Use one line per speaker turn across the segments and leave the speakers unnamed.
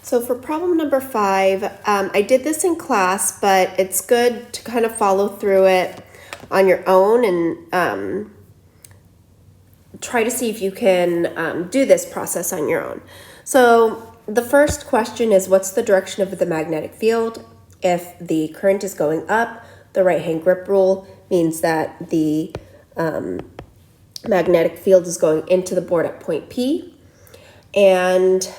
So for problem number 5, I did this in class, but it's good to kind of follow through it on your own and try to see if you can do this process on your own. So the first question is, what's the direction of the magnetic field? If the current is going up, the right-hand grip rule means that the magnetic field is going into the board at point P. And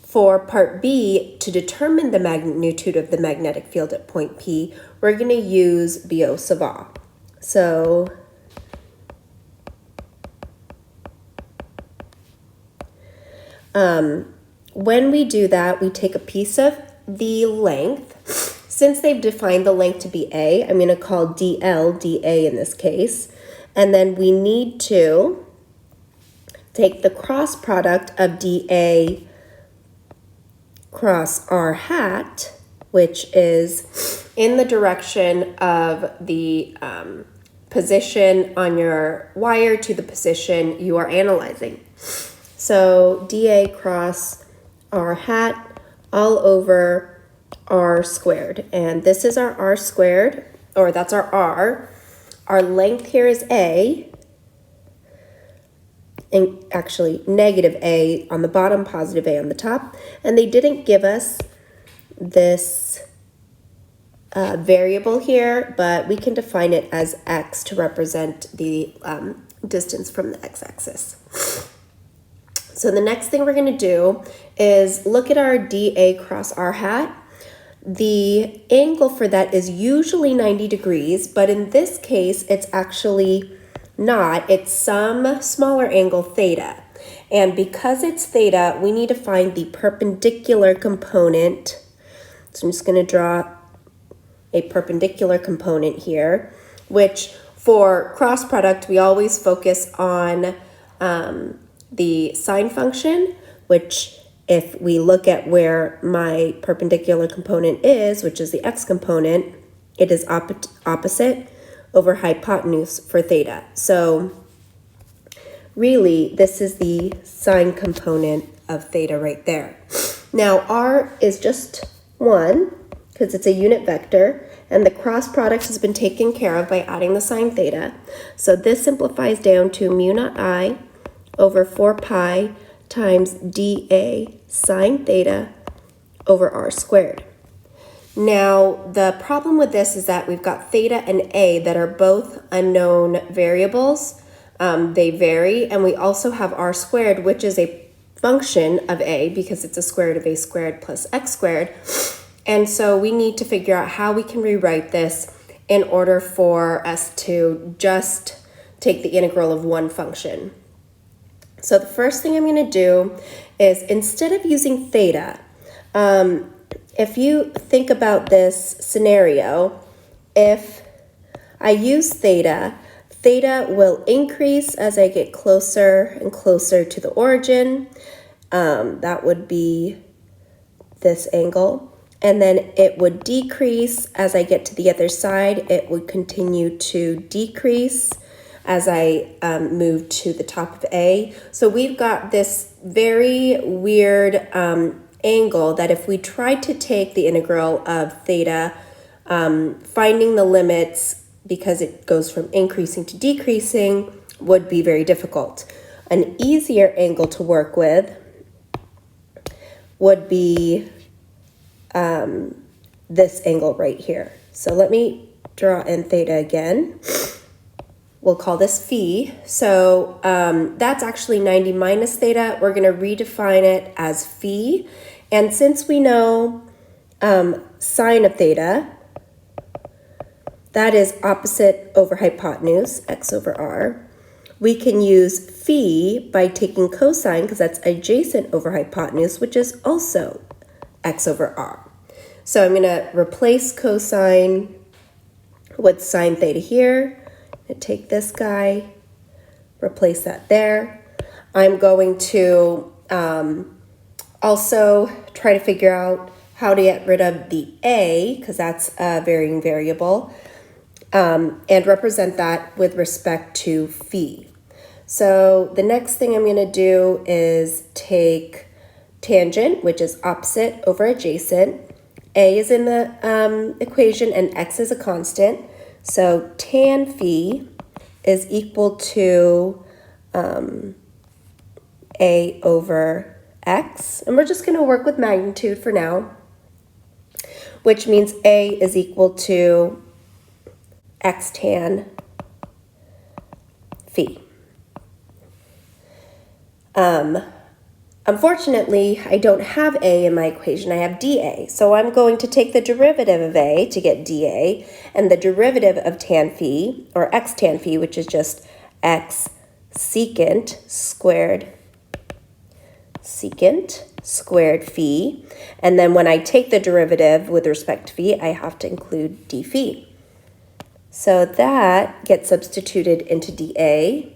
for part B, to determine the magnitude of the magnetic field at point P, we're going to use Biot-Savart. So when we do that, we take a piece of the length. Since they've defined the length to be A, I'm going to call DL DA in this case. And then we need to take the cross product of DA cross R hat, which is in the direction of the position on your wire to the position you are analyzing. So DA cross R hat all over R squared. And this is our R squared, or that's our R. Our length here is A, and actually negative A on the bottom, positive A on the top. And they didn't give us this variable here, but we can define it as X to represent the distance from the x-axis. So the next thing we're going to do is look at our DA cross R hat. The angle for that is usually 90 degrees, but in this case, it's actually not. It's some smaller angle theta. And because it's theta, we need to find the perpendicular component. So I'm just going to draw a perpendicular component here, which for cross product, we always focus on the sine function, which if we look at where my perpendicular component is, which is the x component, it is opposite over hypotenuse for theta. So really, this is the sine component of theta right there. Now, r is just 1 because it's a unit vector, and the cross product has been taken care of by adding the sine theta. So this simplifies down to mu naught I over 4 pi times dA sine theta over r squared. Now, the problem with this is that we've got theta and a that are both unknown variables. They vary, and we also have r squared, which is a function of a because it's a square root of a squared plus x squared. And so we need to figure out how we can rewrite this in order for us to just take the integral of one function. So the first thing I'm going to do is, instead of using theta, if you think about this scenario, if I use theta, theta will increase as I get closer and closer to the origin. That would be this angle. And then it would decrease as I get to the other side. It would continue to decrease as I move to the top of A. So we've got this very weird angle that if we tried to take the integral of theta, finding the limits, because it goes from increasing to decreasing, would be very difficult. An easier angle to work with would be this angle right here. So let me draw in theta again. We'll call this phi. So that's actually 90 minus theta. We're going to redefine it as phi. And since we know sine of theta, that is opposite over hypotenuse, x over r, we can use phi by taking cosine, because that's adjacent over hypotenuse, which is also x over r. So I'm going to replace cosine with sine theta here. And take this guy, replace that there. I'm going to also try to figure out how to get rid of the a, because that's a varying variable, and represent that with respect to phi. So the next thing I'm going to do is take tangent, which is opposite over adjacent. A is in the equation and x is a constant. So tan phi is equal to A over x. And we're just going to work with magnitude for now, which means A is equal to x tan phi. Unfortunately, I don't have A in my equation, I have dA. So I'm going to take the derivative of A to get dA, and the derivative of tan phi, or x tan phi, which is just x secant squared phi. And then when I take the derivative with respect to phi, I have to include d phi. So that gets substituted into dA.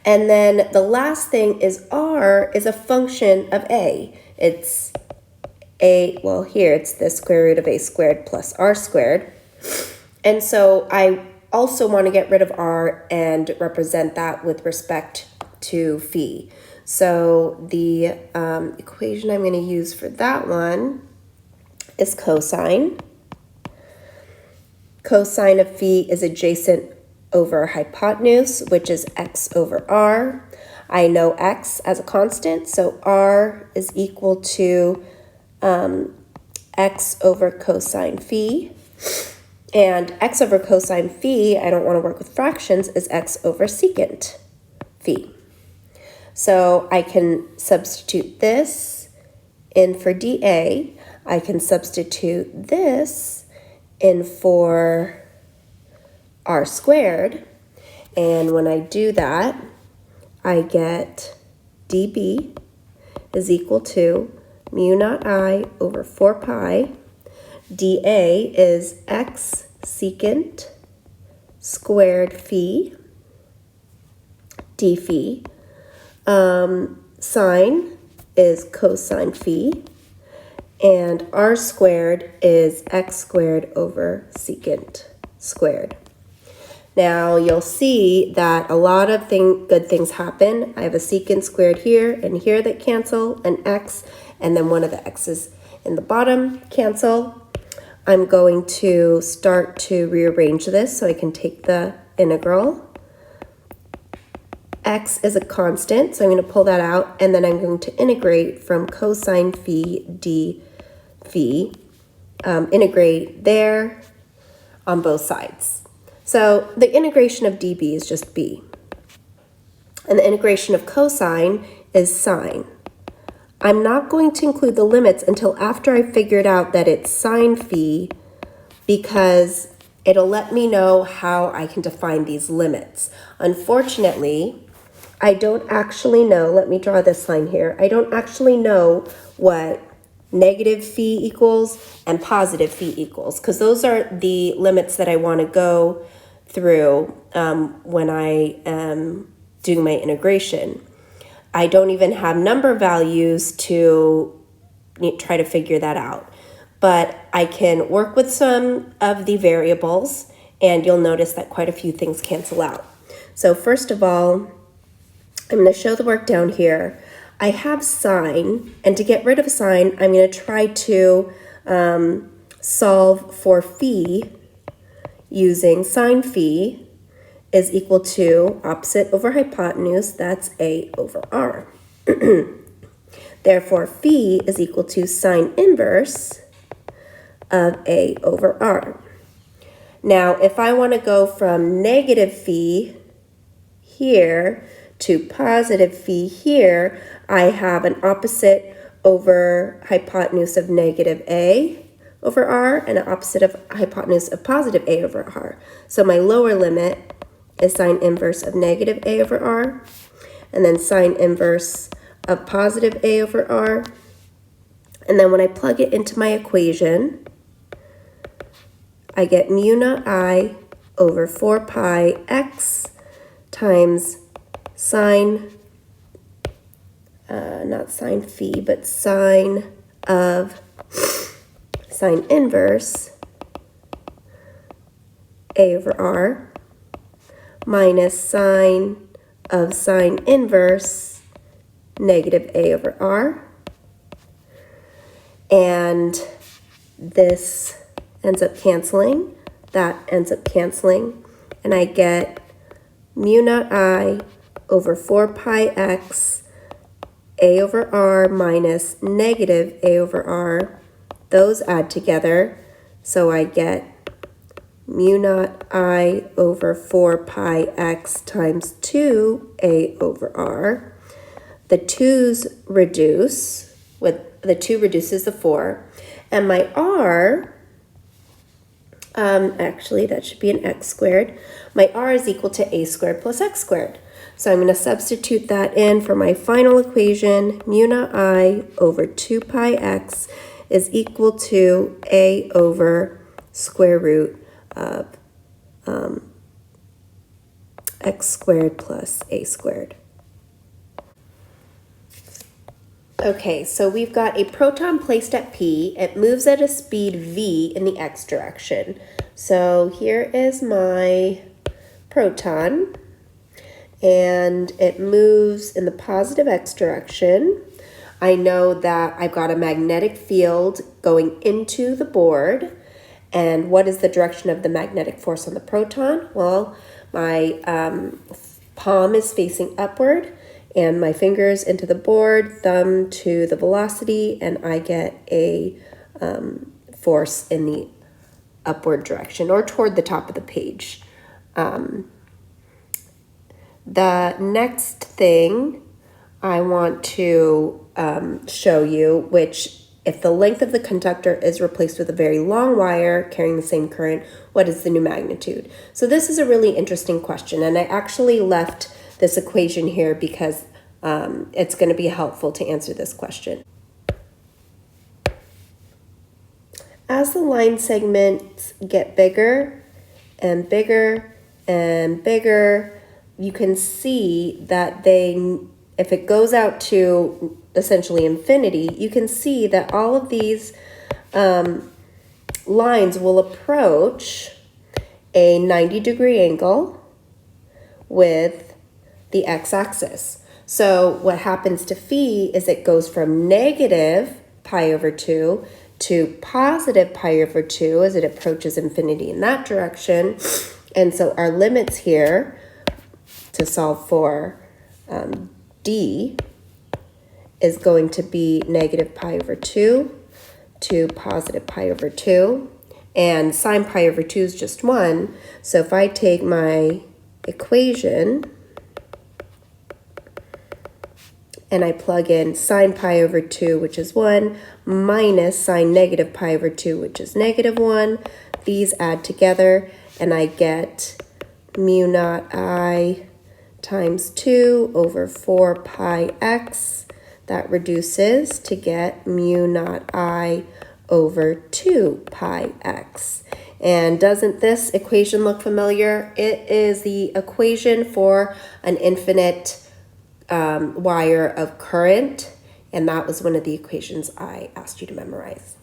And then the last thing is R is a function of A. It's A, well here it's the square root of A squared plus R squared. And so I also want to get rid of R and represent that with respect to phi. So the equation I'm going to use for that one is cosine. Cosine of phi is adjacent over hypotenuse, which is x over r. I know x as a constant, so r is equal to x over cosine phi. And x over cosine phi, I don't want to work with fractions, is x over secant phi. So I can substitute this in for dA. I can substitute this in for r squared, and when I do that, I get dB is equal to mu naught I over 4 pi. dA is x secant squared phi, d phi. Sine is cosine phi, and r squared is x squared over secant squared. Now you'll see that a lot of good things happen. I have a secant squared here and here that cancel, an x, and then one of the x's in the bottom cancel. I'm going to start to rearrange this so I can take the integral. X is a constant, so I'm going to pull that out, and then I'm going to integrate from cosine phi d phi, integrate there on both sides. So the integration of dB is just b, and the integration of cosine is sine. I'm not going to include the limits until after I figured out that it's sine phi, because it'll let me know how I can define these limits. Unfortunately, I don't actually know, let me draw this line here, I don't actually know what negative phi equals and positive phi equals, because those are the limits that I want to go through when I am doing my integration. I don't even have number values to try to figure that out, but I can work with some of the variables, and you'll notice that quite a few things cancel out. So first of all, I'm going to show the work down here. I have sine, and to get rid of sine, I'm going to try to solve for phi using sine phi is equal to opposite over hypotenuse, that's A over R. Therefore, phi is equal to sine inverse of A over R. Now, if I want to go from negative phi here to positive phi here, I have an opposite over hypotenuse of negative A over R and an opposite of hypotenuse of positive A over R. So my lower limit is sine inverse of negative A over R, and then sine inverse of positive A over R. And then when I plug it into my equation, I get mu naught I over 4 pi x times sine, not sine phi, but sine of sine inverse A over R minus sine of sine inverse negative A over R. And this ends up canceling, that ends up canceling, and I get mu naught I over 4 pi x A over R minus negative A over R. Those add together, so I get mu naught I over 4 pi x times 2 A over R. The 2's reduce, with the 2 reduces the 4, and my R, actually that should be an x squared. My R is equal to A squared plus x squared. So I'm going to substitute that in for my final equation. Mu naught I over 2 pi x is equal to A over square root of x squared plus A squared. Okay, so we've got a proton placed at P. It moves at a speed v in the x direction. So here is my proton, and it moves in the positive x direction. I know that I've got a magnetic field going into the board. And what is the direction of the magnetic force on the proton? Well, my palm is facing upward, and my fingers into the board, thumb to the velocity, and I get a force in the upward direction or toward the top of the page. The next thing I want to show you, which if the length of the conductor is replaced with a very long wire carrying the same current, what is the new magnitude? So this is a really interesting question, and I actually left this equation here because it's going to be helpful to answer this question. As the line segments get bigger and bigger and bigger, you can see that if it goes out to essentially infinity, you can see that all of these lines will approach a 90-degree angle with the x-axis. So what happens to phi is it goes from negative pi over 2 to positive pi over 2 as it approaches infinity in that direction. And so our limits here to solve for D is going to be negative pi over 2 to positive pi over 2. And sine pi over 2 is just 1. So if I take my equation and I plug in sine pi over 2, which is 1, minus sine negative pi over 2, which is negative 1, these add together, and I get mu naught I times 2 over 4 pi x. That reduces to get mu naught I over 2 pi x. And doesn't this equation look familiar? It is the equation for an infinite wire of current, and that was one of the equations I asked you to memorize.